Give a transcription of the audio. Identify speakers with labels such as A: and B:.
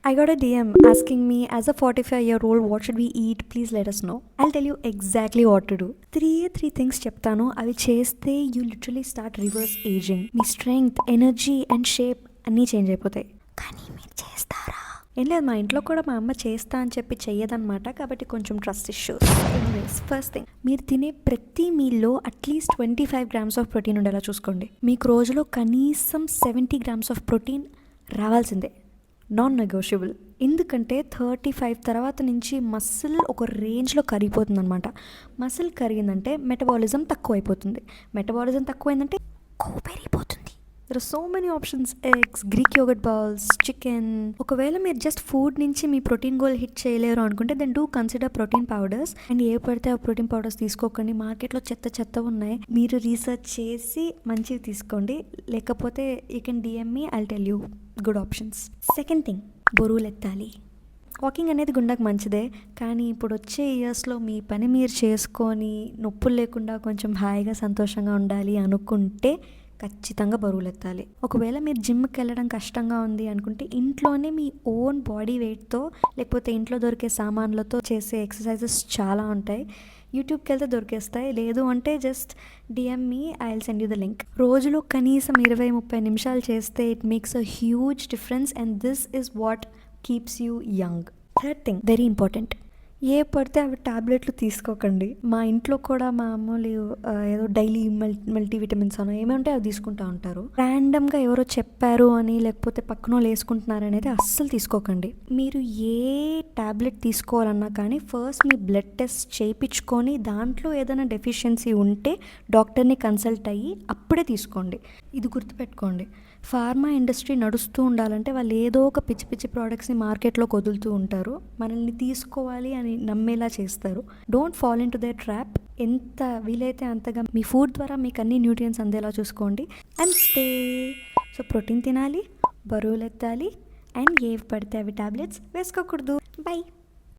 A: I got a DM asking me, as a 45-year-old, what should we eat? Please let us know. I'll tell you exactly what to do. Three things చెప్తాను. అవి చేస్తే you literally start reverse aging. Me strength, energy and shape అన్నీ change అయిపోతాయి. కానీ మీరు చేస్తారా? ఏం లేదు, మా ఇంట్లో కూడా మా అమ్మ చేస్తా అని చెప్పి చెయ్యదనమాట. కాబట్టి కొంచెం trust issues. Anyways, first thing, మీరు తినే ప్రతి మీల్లో అట్లీస్ట్ 25 grams ఆఫ్ ప్రోటీన్ ఉండేలా చూసుకోండి. మీకు రోజులో కనీసం 70 grams ఆఫ్ ప్రోటీన్ రావాల్సిందే, నాన్ నెగోషియబుల్. ఎందుకంటే 35 తర్వాత నుంచి మసిల్ ఒక రేంజ్లో కరిగిపోతుంది అనమాట. మసిల్ కరిగిందంటే మెటబాలిజం తక్కువ అయిపోతుంది. మెటబాలిజం తక్కువైందంటే కొవ్వు పెరిగిపోతుంది. There are so many options: eggs, Greek yogurt balls, chicken. ఒకవేళ మీరు జస్ట్ ఫుడ్ నుంచి మీ ప్రోటీన్ గోల్ హిట్ చేయలేరు అనుకుంటే then do consider protein powders. And ఏ పడితే ఆ ప్రోటీన్ పౌడర్స్ తీసుకోకండి. మార్కెట్లో చెత్త ఉన్నాయి. మీరు రీసెర్చ్ చేసి మంచివి తీసుకోండి. లేకపోతే you can DM me, I'll tell you good options. Second thing, బరువులు ఎత్తాలి. వాకింగ్ అనేది గుండెకు మంచిదే, కానీ ఇప్పుడు వచ్చే ఇయర్స్లో మీ పని మీరు చేసుకొని నొప్పులు లేకుండా కొంచెం హాయిగా సంతోషంగా ఉండాలి అనుకుంటే ఖచ్చితంగా బరువులు ఎత్తాలి. ఒకవేళ మీరు జిమ్కి వెళ్ళడం కష్టంగా ఉంది అనుకుంటే ఇంట్లోనే మీ ఓన్ బాడీ వెయిట్తో లేకపోతే ఇంట్లో దొరికే సామాన్లతో చేసే ఎక్సర్సైజెస్ చాలా ఉంటాయి. యూట్యూబ్కి వెళ్తే దొరికేస్తాయి. లేదు అంటే just DM me, I will send you the link. రోజులో కనీసం 20-30 నిమిషాలు చేస్తే it makes a huge difference and this is what keeps you young. Third thing, very important, ఏ పడితే అవి టాబ్లెట్లు తీసుకోకండి. మా ఇంట్లో కూడా మా అమ్మలు ఏదో డైలీ మల్టీవిటమిన్స్ అనో ఏమంటే అవి తీసుకుంటూ ఉంటారు. ర్యాండమ్గా ఎవరో చెప్పారు అని లేకపోతే పక్కన వాళ్ళు వేసుకుంటున్నారు అనేది అస్సలు తీసుకోకండి. మీరు ఏ టాబ్లెట్ తీసుకోవాలన్నా కానీ ఫస్ట్ మీ బ్లడ్ టెస్ట్ చేయించుకొని దాంట్లో ఏదైనా డెఫిషియన్సీ ఉంటే డాక్టర్ని కన్సల్ట్ అయ్యి అప్పుడే తీసుకోండి. ఇది గుర్తుపెట్టుకోండి, ఫార్మా ఇండస్ట్రీ నడుస్తూ ఉండాలంటే వాళ్ళు ఏదో ఒక పిచ్చి పిచ్చి ప్రోడక్ట్స్ని మార్కెట్లోకి వదులుతూ ఉంటారు. మనల్ని తీసుకోవాలి అని నమ్మేలా చేస్తారు. Don't fall in to they trap. ఎంత వీలైతే అంతగా మీ ఫుడ్ ద్వారా మీకు అన్ని న్యూట్రియన్స్ అందేలా చూసుకోండి. అంతే. సో ప్రోటీన్ తినాలి, బరువులు ఎత్తాలి, అండ్ ఏవి పడితే అవి టాబ్లెట్స్ వేసుకోకూడదు. బై.